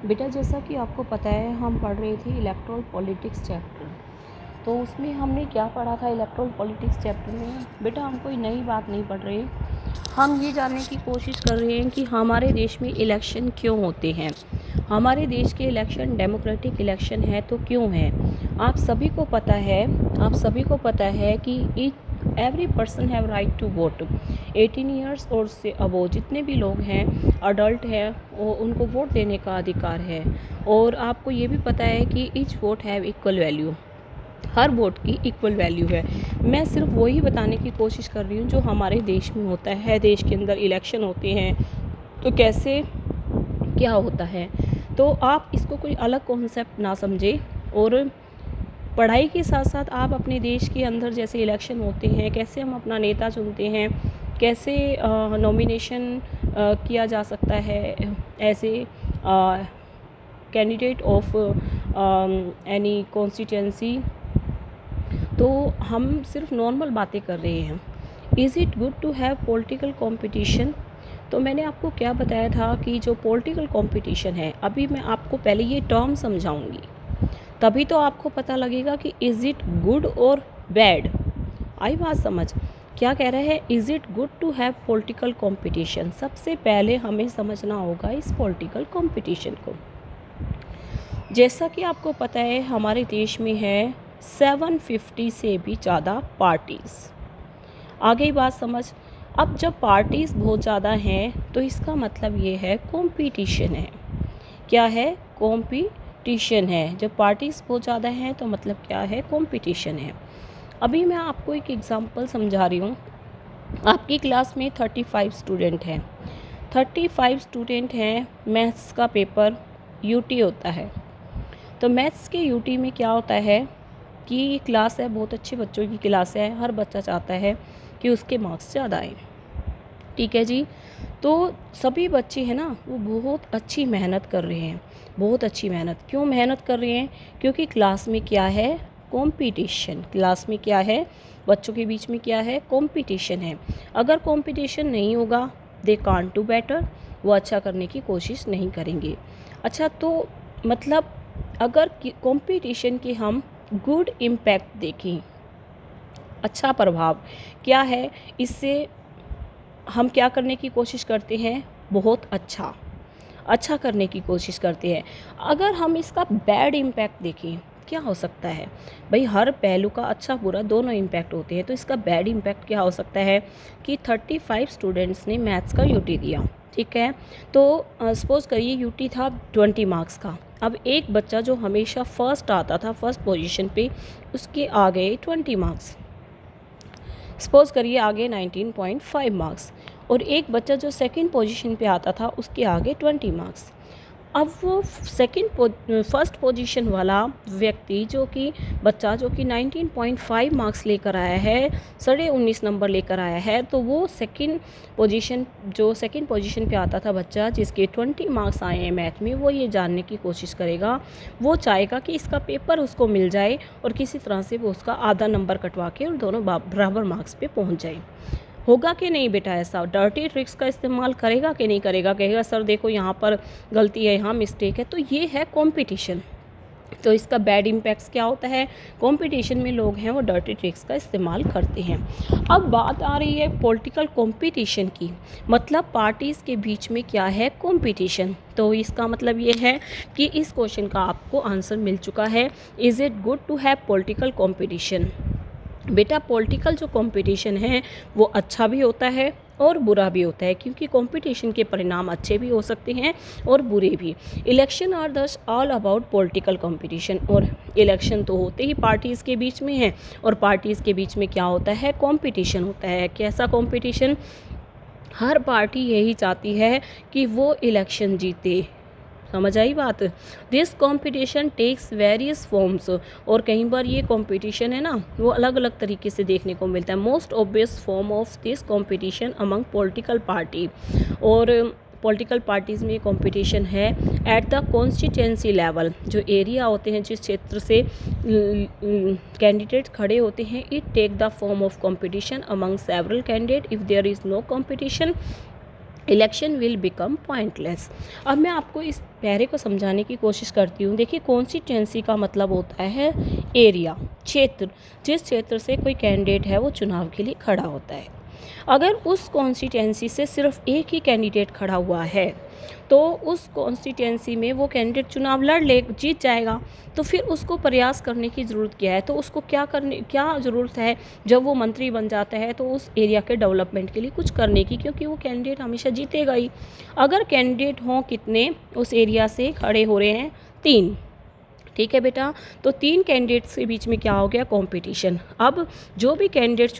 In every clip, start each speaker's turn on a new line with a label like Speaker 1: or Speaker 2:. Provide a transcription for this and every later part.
Speaker 1: बेटा जैसा कि आपको पता है हम पढ़ रहे थे इलेक्ट्रल पॉलिटिक्स चैप्टर। तो उसमें हमने क्या पढ़ा था इलेक्ट्रल पॉलिटिक्स चैप्टर में? बेटा हम कोई नई बात नहीं पढ़ रहे, हम ये जानने की कोशिश कर रहे हैं कि हमारे देश में इलेक्शन क्यों होते हैं। हमारे देश के इलेक्शन डेमोक्रेटिक इलेक्शन है तो क्यों है? आप सभी को पता है कि every person have right to vote. 18 years और से अबो जितने भी लोग हैं अडल्ट हैं वो उनको वोट देने का अधिकार है। और आपको ये भी पता है कि each vote have equal value, her vote की इक्वल वैल्यू है। मैं सिर्फ वही बताने की कोशिश कर रही हूँ जो हमारे देश में होता है। देश के अंदर इलेक्शन होते हैं तो कैसे क्या होता है, तो आप इसको कोई अलग कॉन्सेप्ट ना समझे और पढ़ाई के साथ साथ आप अपने देश के अंदर जैसे इलेक्शन होते हैं, कैसे हम अपना नेता चुनते हैं, कैसे नॉमिनेशन किया जा सकता है ऐसे कैंडिडेट ऑफ एनी कॉन्स्टिट्यूंसी। तो हम सिर्फ नॉर्मल बातें कर रहे हैं। Is it good to have political competition? तो मैंने आपको क्या बताया था कि जो पॉलिटिकल कंपटीशन है, अभी मैं आपको पहले ये टर्म समझाऊंगी, तभी तो आपको पता लगेगा कि इज़ इट गुड और बैड। आई बात समझ? क्या कह रहा है? Is it good to have political competition. सबसे पहले हमें समझना होगा इस पॉलिटिकल कंपटीशन को। जैसा कि आपको पता है हमारे देश में है 750 से भी ज़्यादा पार्टीज़। आगे बात समझ। अब जब पार्टीज़ बहुत ज़्यादा हैं तो इसका मतलब ये है कंपटीशन है। क्या है? कंपटीशन है। जब पार्टीज़ बहुत ज़्यादा हैं तो मतलब क्या है? कंपटीशन है। अभी मैं आपको एक एग्जांपल समझा रही हूँ। आपकी क्लास में 35 स्टूडेंट हैं। 35 स्टूडेंट हैं। मैथ्स का पेपर यूटी होता है। तो मैथ्स के यूटी में क्या होता है कि ये क्लास है, बहुत अच्छे बच्चों की क्लास है, हर बच्चा चाहता है कि उसके मार्क्स ज़्यादा आए। ठीक है जी। तो सभी बच्चे हैं ना वो बहुत अच्छी मेहनत कर रहे हैं, बहुत अच्छी मेहनत। क्यों मेहनत कर रहे हैं? क्योंकि क्लास में क्या है? कंपटीशन। क्लास में क्या है? बच्चों के बीच में क्या है? कंपटीशन है। अगर कंपटीशन नहीं होगा दे कांट डू बेटर, वो अच्छा करने की कोशिश नहीं करेंगे। अच्छा, तो मतलब अगर कंपटीशन के हम गुड इम्पैक्ट देखें, अच्छा प्रभाव क्या है, इससे हम क्या करने की कोशिश करते हैं? बहुत अच्छा करने की कोशिश करते हैं। अगर हम इसका बैड इम्पैक्ट देखें, क्या हो सकता है भाई? हर पहलू का अच्छा बुरा दोनों इम्पैक्ट होते हैं। तो इसका बैड इम्पैक्ट क्या हो सकता है कि 35 स्टूडेंट्स ने मैथ्स का यूटी दिया। ठीक है, तो सपोज़ करिए यूटी था 20 मार्क्स का। अब एक बच्चा जो हमेशा फर्स्ट आता था, फर्स्ट पोजीशन पे, उसके आ गए 20 मार्क्स। सपोज़ करिए आगे 19.5 मार्क्स। और एक बच्चा जो सेकंड पोजीशन पे आता था उसके आगे 20 मार्क्स। अब वो फर्स्ट पोजीशन वाला व्यक्ति जो कि बच्चा जो कि 19.5 मार्क्स लेकर आया है, 19.5 नंबर लेकर आया है, तो वो सेकंड पोजीशन पे आता था बच्चा जिसके 20 मार्क्स आए हैं मैथ में, वो ये जानने की कोशिश करेगा, वो चाहेगा कि इसका पेपर उसको मिल जाए और किसी तरह से वो उसका आधा नंबर कटवा के और दोनों बराबर मार्क्स पे पहुंच जाए। होगा कि नहीं बेटा? ऐसा डर्टी ट्रिक्स का इस्तेमाल करेगा कि नहीं करेगा? कहेगा सर देखो यहाँ पर गलती है, यहाँ मिस्टेक है। तो ये है कंपटीशन। तो इसका बैड इम्पैक्ट्स क्या होता है? कंपटीशन में लोग हैं वो डर्टी ट्रिक्स का इस्तेमाल करते हैं। अब बात आ रही है पॉलिटिकल कंपटीशन की, मतलब पार्टीज़ के बीच में क्या है? कंपटीशन। तो इसका मतलब ये है कि इस क्वेश्चन का आपको आंसर मिल चुका है। Is it good to have political competition? बेटा पॉलिटिकल जो कंपटीशन है वो अच्छा भी होता है और बुरा भी होता है, क्योंकि कंपटीशन के परिणाम अच्छे भी हो सकते हैं और बुरे भी। इलेक्शन आर दस ऑल अबाउट पॉलिटिकल कंपटीशन। और इलेक्शन तो होते ही पार्टीज़ के बीच में हैं, और पार्टीज़ के बीच में क्या होता है? कंपटीशन होता है। कैसा कंपटीशन? हर पार्टी यही चाहती है कि वो इलेक्शन जीते। समझ आई बात? This competition takes various forms. और कई बार ये कंपटीशन है ना वो अलग अलग तरीके से देखने को मिलता है। Most obvious form of this competition among political party. और पॉलिटिकल पार्टीज़ में कंपटीशन है एट द कॉन्स्टिट्यूंसी लेवल। जो एरिया होते हैं, जिस क्षेत्र से कैंडिडेट खड़े होते हैं, it take the form of competition among several candidate. If there is no competition election will become pointless. अब मैं आपको इस पैरे को समझाने की कोशिश करती हूँ। देखिए, कॉन्स्टिट्यूंसी का मतलब होता है एरिया, क्षेत्र, जिस क्षेत्र से कोई कैंडिडेट है वो चुनाव के लिए खड़ा होता है। अगर उस कॉन्स्टिट्यूंसी से सिर्फ एक ही कैंडिडेट खड़ा हुआ है तो उस कॉन्स्टिट्यूंसी में वो कैंडिडेट चुनाव लड़ ले, जीत जाएगा। तो फिर उसको प्रयास करने की ज़रूरत क्या है? तो उसको क्या ज़रूरत है जब वो मंत्री बन जाता है, तो उस एरिया के डेवलपमेंट के लिए कुछ करने की, क्योंकि वो कैंडिडेट हमेशा जीतेगा ही। अगर कैंडिडेट हों कितने उस एरिया से खड़े हो रहे हैं, 3, ठीक है बेटा। तो 3 कैंडिडेट्स के बीच में क्या हो गया? कंपटीशन। अब जो भी कैंडिडेट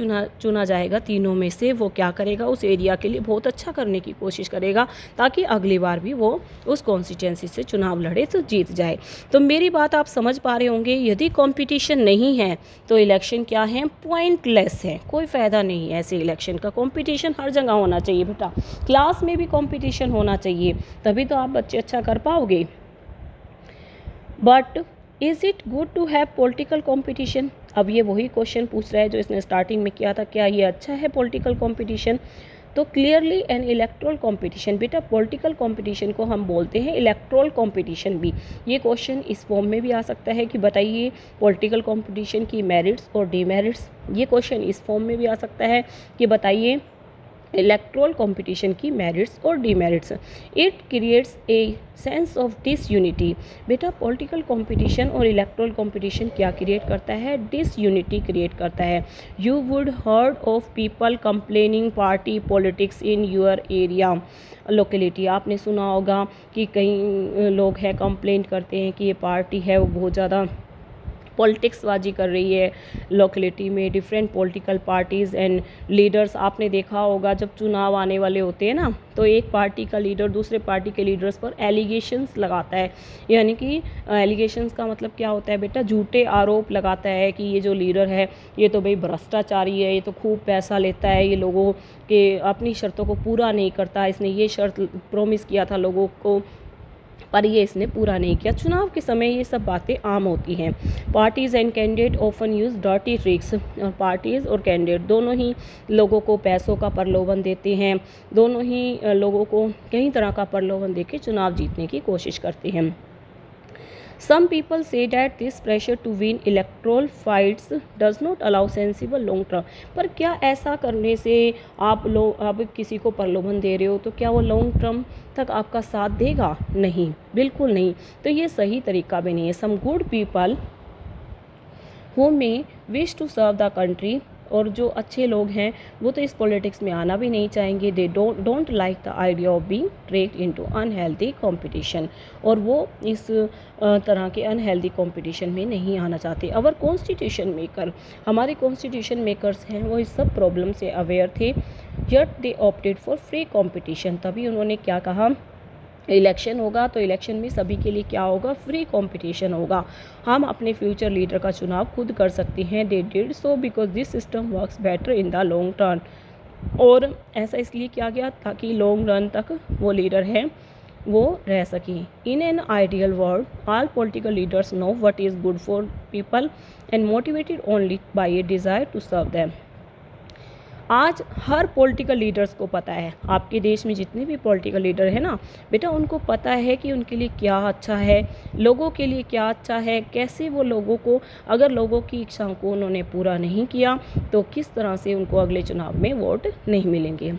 Speaker 1: चुना जाएगा तीनों में से, वो क्या करेगा? उस एरिया के लिए बहुत अच्छा करने की कोशिश करेगा, ताकि अगली बार भी वो उस कॉन्स्टिट्यूंसी से चुनाव लड़े तो जीत जाए। तो मेरी बात आप समझ पा रहे होंगे। यदि कंपटीशन नहीं है तो इलेक्शन क्या है? पॉइंटलेस है, कोई फ़ायदा नहीं है ऐसे इलेक्शन का। कंपटीशन हर जगह होना चाहिए बेटा, क्लास में भी कंपटीशन होना चाहिए, तभी तो आप बच्चे अच्छा कर पाओगे। But is it good to have political competition? अब ये वही क्वेश्चन पूछ रहा है जो इसने स्टार्टिंग में किया था, क्या ये अच्छा है पॉलिटिकल कॉम्पिटिशन? तो क्लियरली एन इलेक्ट्रल कॉम्पिटिशन। बेटा, पॉलिटिकल कॉम्पिटिशन को हम बोलते हैं इलेक्ट्रल कॉम्पिटिशन भी। ये क्वेश्चन इस फॉर्म में भी आ सकता है कि बताइए पॉलिटिकल कॉम्पिटिशन की मेरिट्स और डीमेरिट्स। ये क्वेश्चन इस फॉर्म में भी आ सकता है कि बताइए इलेक्ट्रल कंपटीशन की मेरिट्स और demerits. It creates a sense of disunity. बेटा, पॉलिटिकल कंपटीशन और इलेक्ट्रल कंपटीशन क्या क्रिएट करता है? डिसयूनिटी क्रिएट करता है। You would heard of people complaining party politics in your area locality. आपने सुना होगा कि कई लोग हैं कंप्लेंट करते हैं कि ये पार्टी है वो बहुत ज़्यादा पॉलिटिक्सबाजी कर रही है लोकेलिटी में, different political parties and leaders. आपने देखा होगा जब चुनाव आने वाले होते हैं ना, तो एक पार्टी का लीडर दूसरे पार्टी के लीडर्स पर एलिगेशंस लगाता है। यानी कि एलिगेशंस का मतलब क्या होता है बेटा? झूठे आरोप लगाता है कि ये जो लीडर है ये तो भाई भ्रष्टाचारी है, ये तो खूब पैसा लेता है, ये लोगों के अपनी शर्तों को पूरा नहीं करता, इसने ये शर्त प्रॉमिस किया था लोगों को पर ये इसने पूरा नहीं किया। चुनाव के समय ये सब बातें आम होती हैं। Parties and candidate often use dirty tricks. और पार्टीज़ और कैंडिडेट दोनों ही लोगों को पैसों का प्रलोभन देते हैं, दोनों ही लोगों को कई तरह का प्रलोभन देके चुनाव जीतने की कोशिश करते हैं। Some people say that this pressure to win electoral fights does not allow sensible long term। पर क्या ऐसा करने से आप किसी को प्रलोभन दे रहे हो तो क्या वो लॉन्ग टर्म तक आपका साथ देगा? नहीं, बिल्कुल नहीं। तो ये सही तरीका भी नहीं है। Some good people who may wish to serve the country, और जो अच्छे लोग हैं वो तो इस पॉलिटिक्स में आना भी नहीं चाहेंगे। They don't like the idea of being dragged into unhealthy competition, और वो इस तरह के अनहेल्दी कंपटीशन में नहीं आना चाहते। अवर कॉन्स्टिट्यूशन मेकर, हमारे कॉन्स्टिट्यूशन मेकर्स हैं वो इस सब प्रॉब्लम से अवेयर थे। Yet they opted for free competition. तभी उन्होंने क्या कहा? इलेक्शन होगा तो इलेक्शन में सभी के लिए क्या होगा? फ्री कंपटीशन होगा, हम अपने फ्यूचर लीडर का चुनाव खुद कर सकते हैं। They did so because this system works better in the long term. और ऐसा इसलिए किया गया ताकि लॉन्ग रन तक वो लीडर हैं वो रह सकें। In an ideal world all political leaders know what is good for people and motivated only by a desire to serve them. आज हर पॉलिटिकल लीडर्स को पता है, आपके देश में जितने भी पॉलिटिकल लीडर हैं ना बेटा, उनको पता है कि उनके लिए क्या अच्छा है, लोगों के लिए क्या अच्छा है, कैसे वो लोगों को, अगर लोगों की इच्छाओं को उन्होंने पूरा नहीं किया तो किस तरह से उनको अगले चुनाव में वोट नहीं मिलेंगे।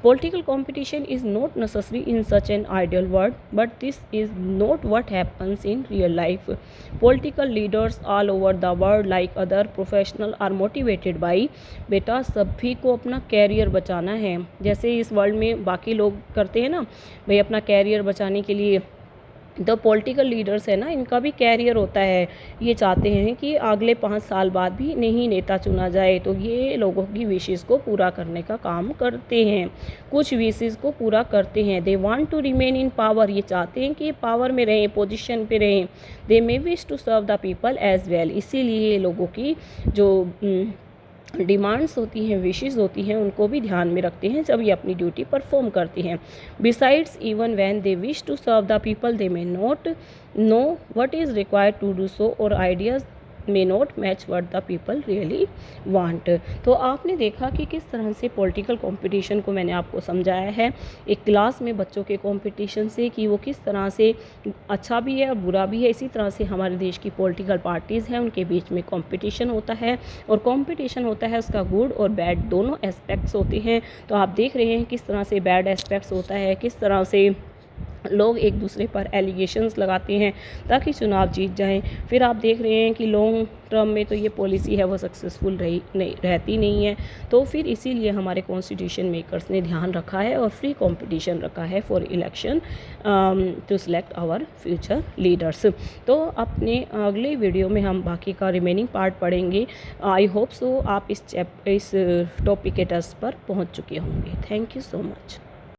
Speaker 1: Political competition is not necessary in such an ideal world, but this is not what happens in real life. Political leaders all over the world, like other professional, are motivated by बेटा सभी को अपना career बचाना है। जैसे इस world में बाकी लोग करते हैं ना भाई, अपना कैरियर बचाने के लिए, तो पॉलिटिकल लीडर्स है ना, इनका भी कैरियर होता है। ये चाहते हैं कि अगले 5 साल बाद भी नहीं नेता चुना जाए, तो ये लोगों की विशेज़ को पूरा करने का काम करते हैं, कुछ विशेज़ को पूरा करते हैं। They want to remain in power, ये चाहते हैं कि पावर में रहें, पोजीशन पे रहें। They may wish to serve the people as well, इसीलिए लोगों की जो डिमांड्स होती हैं, विशेज़ होती हैं, उनको भी ध्यान में रखते हैं जब ये अपनी ड्यूटी परफॉर्म करते हैं। Besides even when they wish to serve the people they may not know what is required to do so, और ideas may not match what the people really want. तो आपने देखा कि किस तरह से पॉलिटिकल कंपटीशन को मैंने आपको समझाया है एक क्लास में बच्चों के कंपटीशन से, कि वो किस तरह से अच्छा भी है और बुरा भी है। इसी तरह से हमारे देश की पॉलिटिकल पार्टीज़ हैं, उनके बीच में कंपटीशन होता है, और कंपटीशन होता है उसका गुड और बैड दोनों एस्पेक्ट्स होते हैं। तो आप देख रहे हैं किस तरह से बैड एस्पेक्ट्स होता है, किस तरह से लोग एक दूसरे पर एलिगेशंस लगाते हैं ताकि चुनाव जीत जाएं। फिर आप देख रहे हैं कि लॉन्ग टर्म में तो ये पॉलिसी है वो सक्सेसफुल रहती नहीं है। तो फिर इसीलिए हमारे कॉन्स्टिट्यूशन मेकर्स ने ध्यान रखा है और फ्री कंपटीशन रखा है for election to select our future leaders. तो अपने अगले वीडियो में हम बाकी का रिमेनिंग पार्ट पढ़ेंगे। आई होप सो आप इस टॉपिक के टेस्ट पर पहुंच चुके होंगे। Thank you so much.